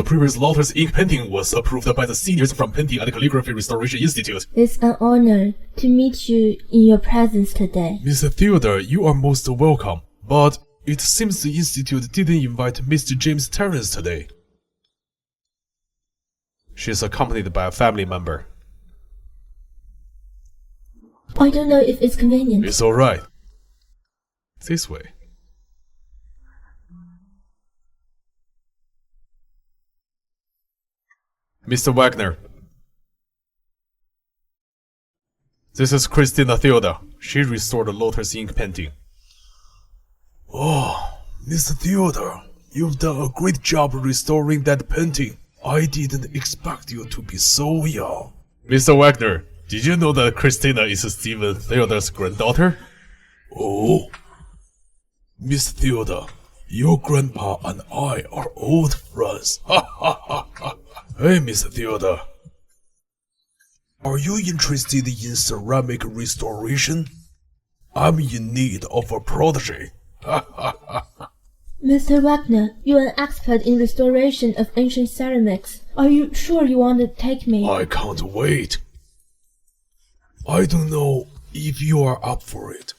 The previous Lotus ink painting was approved by the seniors from Painting and Calligraphy Restoration Institute. It's an honor to meet you in your presence today. Mr. Theodore, you are most welcome, but it seems the Institute didn't invite Mr. James Terrence today. She is accompanied by a family member. I don't know if it's convenient. It's alright. This way. Mr. Wagner. This is Christina Theodore. She restored the Lotus ink painting. Oh, Mr. Theodore, you've done a great job restoring that painting. I didn't expect you to be so young. Mr. Wagner, did you know that Christina is Stephen Theodore's granddaughter? Oh, Miss Theodore, your grandpa and I are old friends. Ha ha ha ha. Hey, Miss Theodore. Are you interested in ceramic restoration? I'm in need of a protege. Ha ha ha. Mr. Wagner, you're an expert in restoration of ancient ceramics. Are you sure you want to take me? I can't wait. I don't know if you are up for it.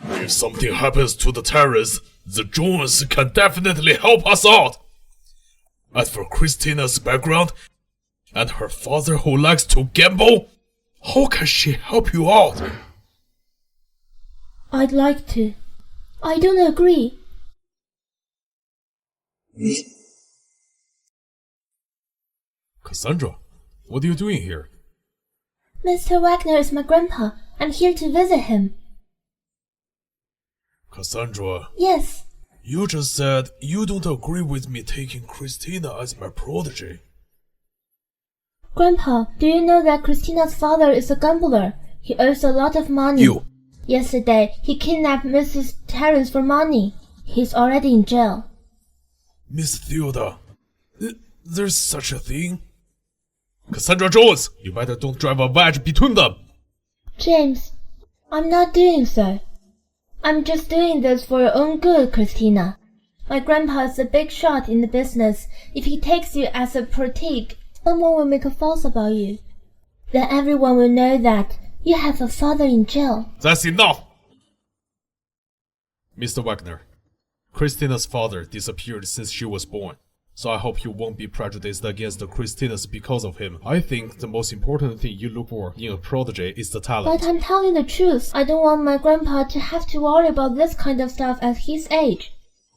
If something happens to the terrace, the Jones can definitely help us out. As for Christina's background, and her father who likes to gamble, how can she help you out? I'd like to. I don't agree. Cassandra, what are you doing here? Mr. Wagner is my grandpa. I'm here to visit him. Cassandra. Yes. You just said you don't agree with me taking Christina as my protege. Grandpa, do you know that Christina's father is a gambler? He owes a lot of money. You. Yesterday, he kidnapped Mrs. Terrence for money. He's already in jail. Miss Theodore, there's such a thing? Cassandra Jones, you better don't drive a wedge between them. James, I'm not doing so. I'm just doing this for your own good, Christina. My grandpa is a big shot in the business. If he takes you as a protege, someone will make a fuss about you. Then everyone will know that you have a father in jail. That's enough! Mr. Wagner, Christina's father disappeared since she was born, so I hope you won't be prejudiced against the Christinas because of him. I think the most important thing you look for in a protege is the talent. But I'm telling the truth. I don't want my grandpa to have to worry about this kind of stuff at his age.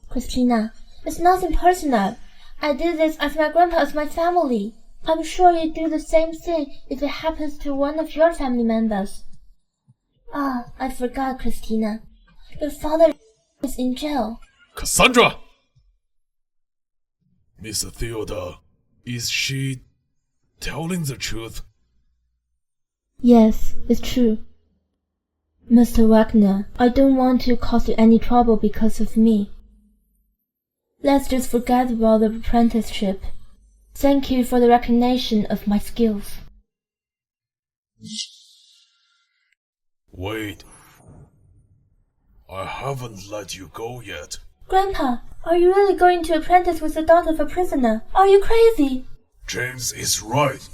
Christina, it's nothing personal. I do this as my grandpa is my family. I'm sure you'd do the same thing if it happens to one of your family members. Ah, I forgot, Christina. Your father is in jail. Cassandra! Miss Theodore, is she telling the truth? Yes, it's true. Mr. Wagner, I don't want to cause you any trouble because of me. Let's just forget about the apprenticeship. Thank you for the recognition of my skills. Wait. I haven't let you go yet. Grandpa, are you really going to apprentice with the daughter of a prisoner? Are you crazy? James is right.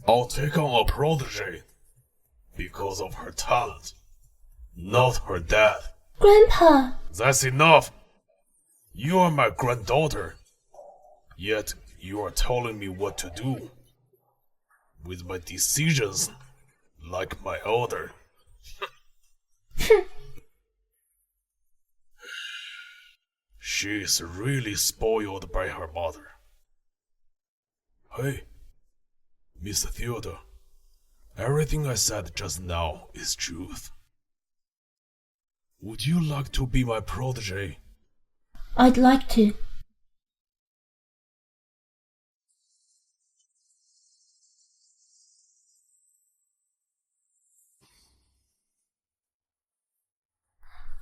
I'll take on a protege because of her talent, not her dad. Grandpa! That's enough. You are my granddaughter, yet you are telling me what to do with my decisions like my elder. She is really spoiled by her mother. Hey, Miss Theodore, everything I said just now is truth. Would you like to be my protege? I'd like to.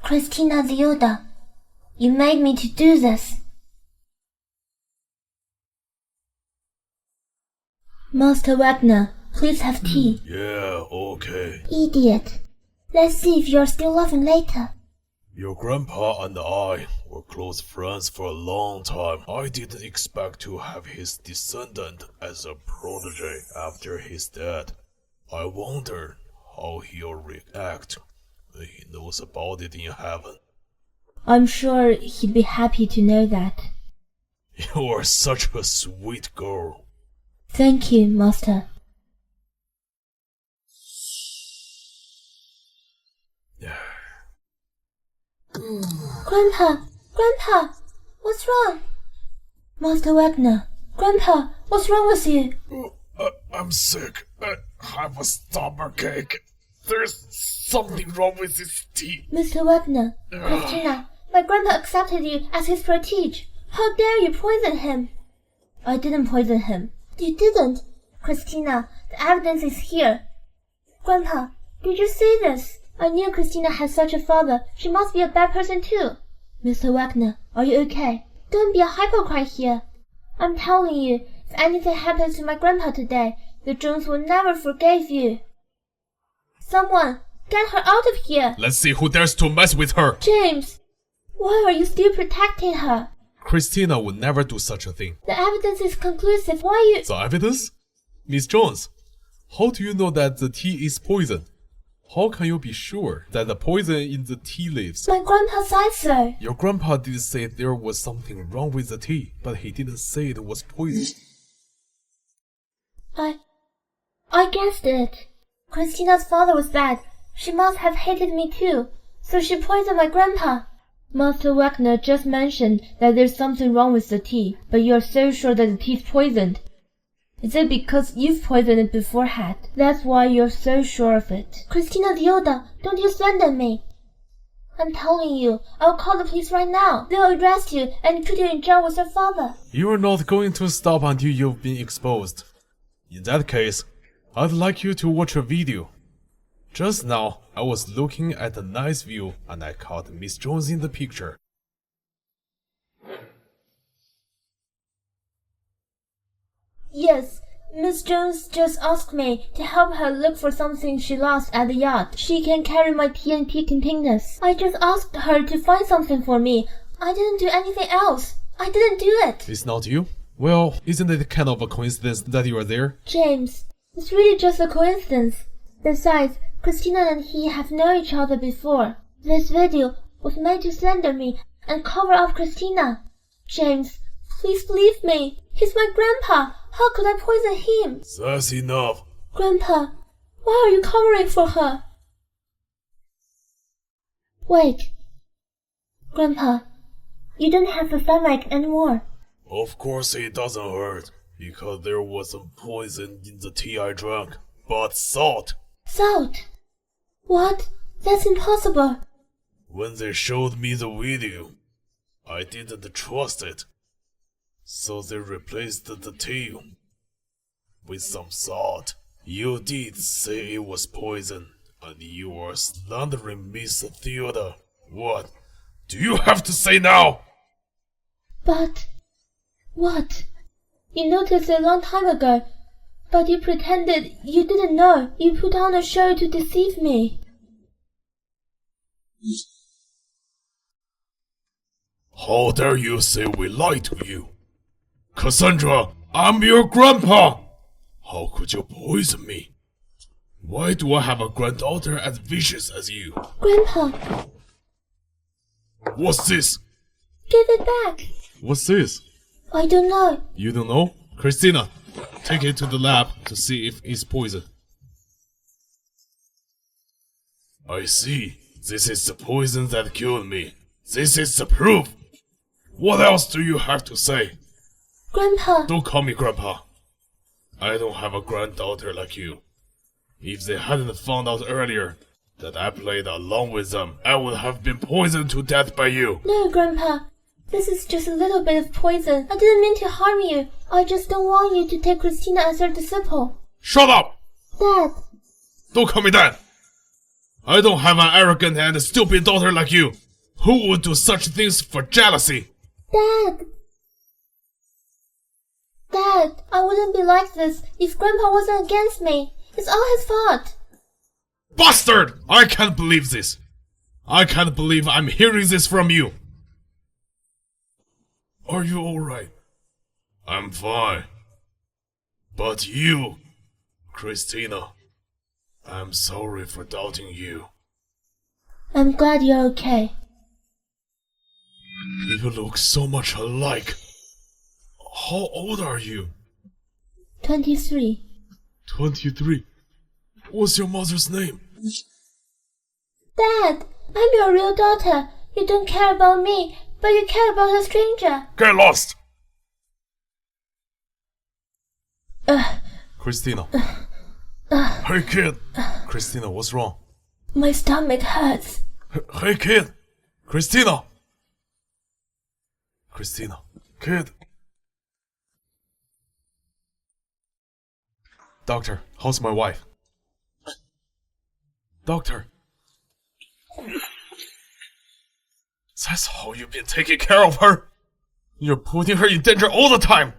Christina Theodore, you made me to do this. Master Wagner, please have tea. Yeah, okay. Idiot. Let's see if you're still laughing later. Your grandpa and I were close friends for a long time. I didn't expect to have his descendant as a protege after his death. I wonder how he'll react when he knows about it in heaven. I'm sure he'd be happy to know that. You are such a sweet girl. Thank you, Master. Grandpa! Grandpa! What's wrong? Master Wagner! Grandpa! What's wrong with you? I'm sick. I have a stomachache. There's something wrong with this tea. Mr. Wagner, Christina, my grandpa accepted you as his protege. How dare you poison him? I didn't poison him. You didn't? Christina, the evidence is here. Grandpa, did you see this? I knew Christina had such a father. She must be a bad person too. Mr. Wagner, are you okay? Don't be a hypocrite here. I'm telling you, if anything happens to my grandpa today, the Jones will never forgive you. Someone, get her out of here. Let's see who dares to mess with her. James, why are you still protecting her? Christina would never do such a thing. The evidence is conclusive. Why you... The evidence? Miss Jones, how do you know that the tea is poison? How can you be sure that the poison in the tea leaves? My grandpa said so. Your grandpa did say there was something wrong with the tea, but he didn't say it was poison. I guessed it. Christina's father was bad. She must have hated me too. So she poisoned my grandpa. Master Wagner just mentioned that there's something wrong with the tea, but you're so sure that the tea's poisoned. Is it because you've poisoned it beforehand? That's why you're so sure of it. Christina Dioda, don't you slander me. I'm telling you, I'll call the police right now. They'll arrest you and put you in jail with your father. You are not going to stop until you've been exposed. In that case, I'd like you to watch a video. Just now, I was looking at a nice view and I caught Miss Jones in the picture. Yes, Miss Jones just asked me to help her look for something she lost at the yacht. She can carry my TNT containers. I just asked her to find something for me. I didn't do anything else. I didn't do it. It's not you? Well, isn't it kind of a coincidence that you are there? James, it's really just a coincidence. Besides, Christina and he have known each other before. This video was made to slander me and cover up Christina. James, please believe me. He's my grandpa. How could I poison him? That's enough. Grandpa, why are you covering for her? Wait. Grandpa, you don't have the stomach anymore. Of course it doesn't hurt, because there was some poison in the tea I drank. But salt. Salt? What? That's impossible. When they showed me the video, I didn't trust it. So they replaced the tea with some salt. You did say it was poison, and you are slandering Miss Theodore. What do you have to say now? But... what? You noticed a long time ago, but you pretended you didn't know. You put on a show to deceive me. How dare you say we lied to you? Cassandra, I'm your grandpa! How could you poison me? Why do I have a granddaughter as vicious as you? Grandpa, What's this? give it back. What's this? I don't know. You don't know? Christina, take it to the lab to see if it's poison. I see. This is the poison that killed me. This is the proof. What else do you have to say? Grandpa, Don't call me Grandpa. I don't have a granddaughter like you. If they hadn't found out earlier that I played along with them, I would have been poisoned to death by you. no, Grandpa. This is just a little bit of poison. I didn't mean to harm you. I just don't want you to take Christina as your disciple. Shut up! Dad, Don't call me Dad! I don't have an arrogant and stupid daughter like you. Who would do such things for jealousy? Dad. Dad, I wouldn't be like this if Grandpa wasn't against me. It's all his fault. Bastard! I can't believe this. I can't believe I'm hearing this from you. Are you alright? I'm fine. But you, Christina, I'm sorry for doubting you. I'm glad you're okay. You look so much alike. How old are you? 23. 23. What's your mother's name? Dad, I'm your real daughter. You don't care about me, but you care about a stranger. Get lost! Ugh. Christina. Hey kid. Christina, what's wrong? My stomach hurts. Hey kid. Christina. Christina. Kid. Doctor, how's my wife? Doctor. That's how you've been taking care of her? You're putting her in danger all the time.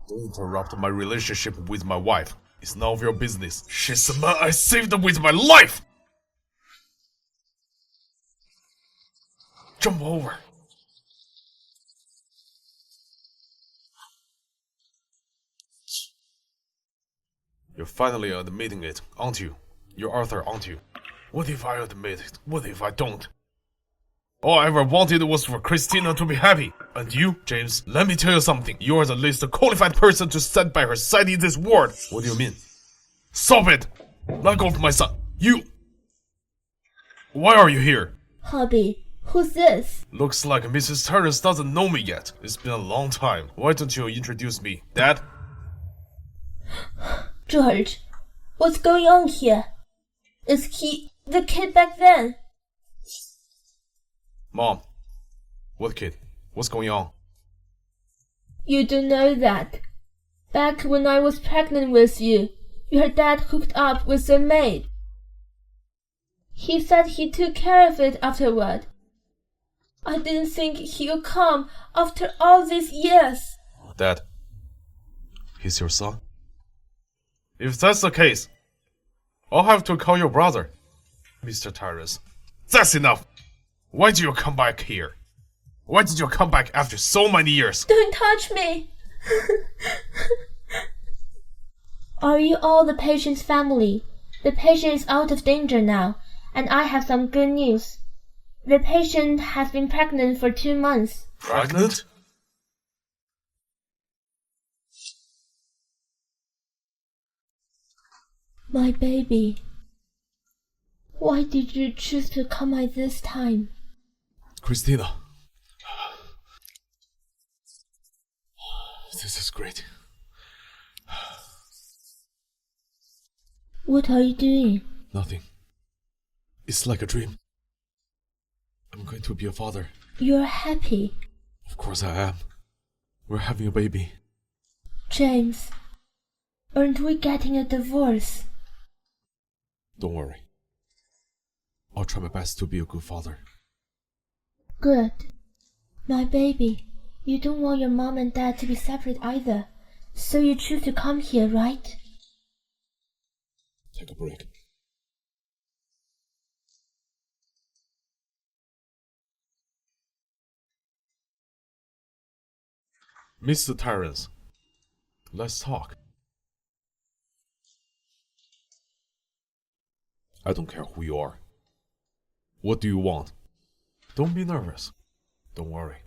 Don't interrupt my relationship with my wife. It's none of your business. She's the man I saved with my life! Jump over. You're finally admitting it, aren't you? You're Arthur, aren't you? What if I admit it? What if I don't? All I ever wanted was for Christina to be happy. And you, James, let me tell you something. You are the least qualified person to stand by her side in this world. What do you mean? Stop it! Let go of my son. You... Why are you here? Hobby, who's this? Looks like Mrs. Terrace doesn't know me yet. It's been a long time. Why don't you introduce me? Dad? George, what's going on here? Is he the kid back then? Mom. What kid? What's going on? You don't know that. Back when I was pregnant with you, your dad hooked up with a maid. He said he took care of it afterward. I didn't think he would come after all these years. Dad, he's your son? If that's the case, I'll have to call your brother. Mr. Tyrus, that's enough! Why did you come back here? Why did you come back after so many years? Don't touch me! Are you all the patient's family? The patient is out of danger now, and I have some good news. The patient has been pregnant for 2 months. Pregnant? My baby. Why did you choose to come at this time? Christina. This is great. What are you doing? Nothing. It's like a dream. I'm going to be a father. You're happy. Of course I am. We're having a baby. James, aren't we getting a divorce? Don't worry. I'll try my best to be a good father. Good. My baby, you don't want your mom and dad to be separate either, so you choose to come here, right? Take a break. Mr. Terrence, let's talk. I don't care who you are. What do you want? Don't be nervous. Don't worry.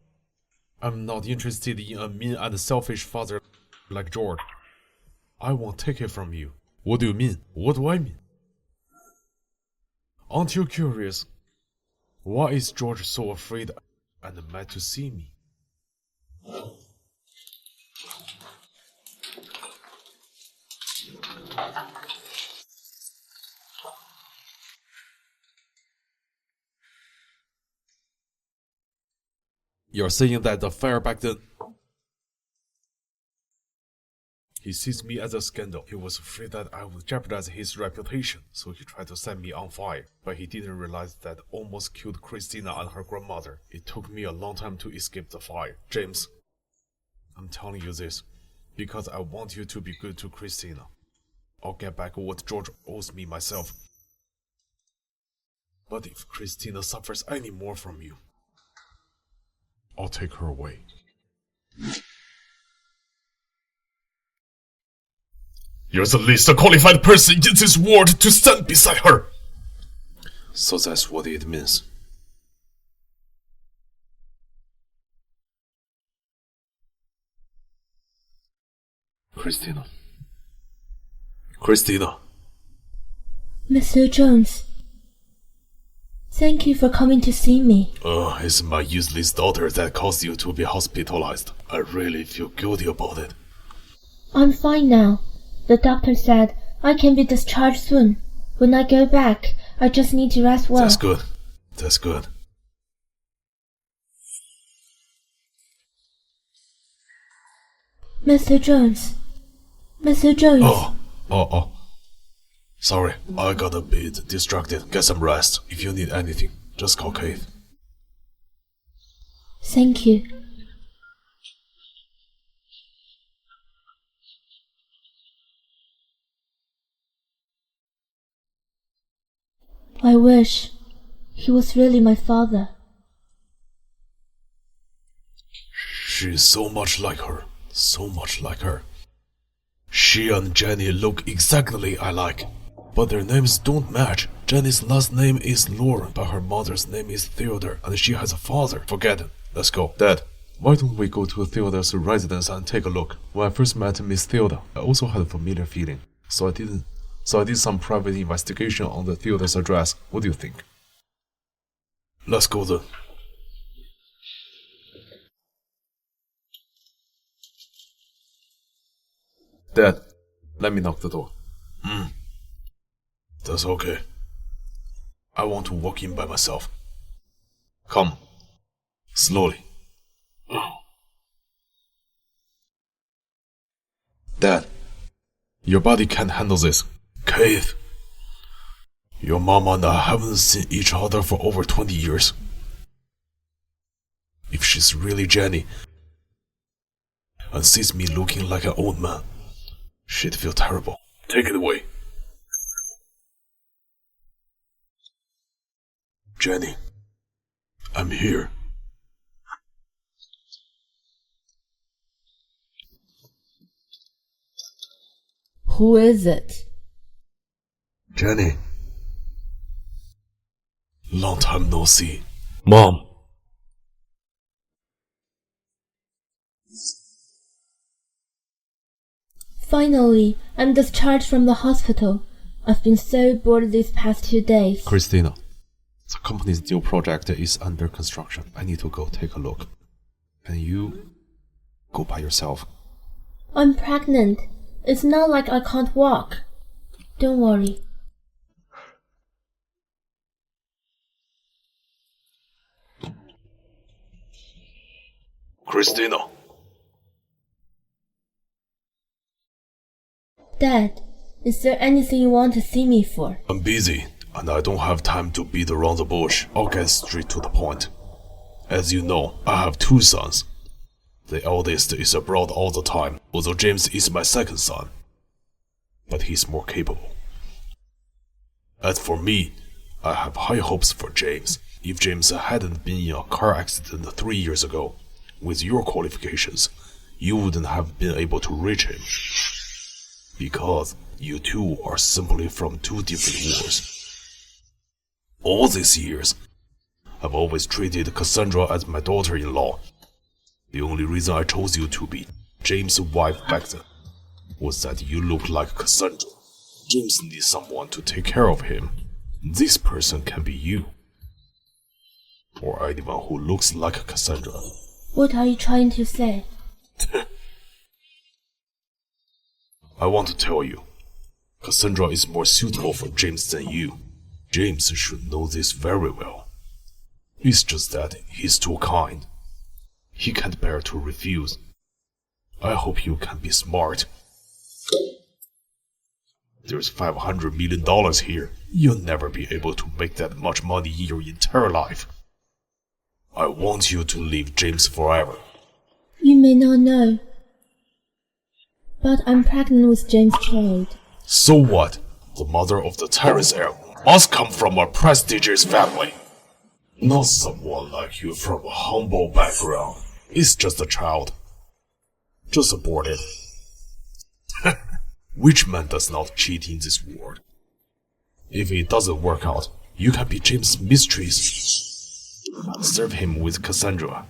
I'm not interested in a mean and selfish father like George. I won't take it from you. What do you mean? What do I mean? Aren't you curious? Why is George so afraid and mad to see me? You're saying that the affair back then... He sees me as a scandal. He was afraid that I would jeopardize his reputation, so he tried to set me on fire. But he didn't realize that almost killed Christina and her grandmother. It took me a long time to escape the fire. James, I'm telling you this. Because I want you to be good to Christina. I'll get back what George owes me myself. But if Christina suffers any more from you, I'll take her away. You're the least qualified person in this world to stand beside her! So that's what it means. Christina. Mr. Jones, thank you for coming to see me. It's my useless daughter that caused you to be hospitalized. I really feel guilty about it. I'm fine now. The doctor said I can be discharged soon. When I go back, I just need to rest well. That's good. Mr. Jones. Oh. Sorry, I got a bit distracted. Get some rest. If you need anything, just call Kate. Thank you. I wish he was really my father. She's so much like her. She and Jenny look exactly alike, but their names don't match. Jenny's last name is Lauren, but her mother's name is Theodore, and she has a father. Forget it. Let's go. Dad, why don't we go to Theodore's residence and take a look? When I first met Miss Theodore, I also had a familiar feeling, so I did some private investigation on the Theodore's address. What do you think? Let's go then. Dad, let me knock the door. That's okay. I want to walk in by myself. Come. Slowly. Dad, your body can't handle this. Keith, your mama and I haven't seen each other for over 20 years. If she's really Jenny and sees me looking like an old man, she'd feel terrible. Take it away. Jenny, I'm here. Who is it? Jenny. Long time no see. Mom. Finally, I'm discharged from the hospital. I've been so bored these past 2 days. Christina, the company's new project is under construction. I need to go take a look. Can you go by yourself? I'm pregnant. It's not like I can't walk. Don't worry. Christina. Dad, is there anything you want to see me for? I'm busy, and I don't have time to beat around the bush. I'll get straight to the point. As you know, I have 2 sons. The eldest is abroad all the time, although James is my second son. But he's more capable. As for me, I have high hopes for James. If James hadn't been in a car accident 3 years ago, with your qualifications, you wouldn't have been able to reach him. Because you two are simply from 2 different wars. All these years, I've always treated Cassandra as my daughter-in-law. The only reason I chose you to be James' wife back then was that you look like Cassandra. James needs someone to take care of him. This person can be you. Or anyone who looks like Cassandra. What are you trying to say? I want to tell you, Cassandra is more suitable for James than you. James should know this very well. It's just that he's too kind. He can't bear to refuse. I hope you can be smart. There's $500 million here. You'll never be able to make that much money in your entire life. I want you to leave James forever. You may not know, But I'm pregnant with James' child. So what? The mother of the terrace heir must come from a prestigious family. Not someone like you from a humble background. It's just a child. Just abort it. Which man does not cheat in this world? If it doesn't work out, you can be James' mistress. Serve him with Cassandra.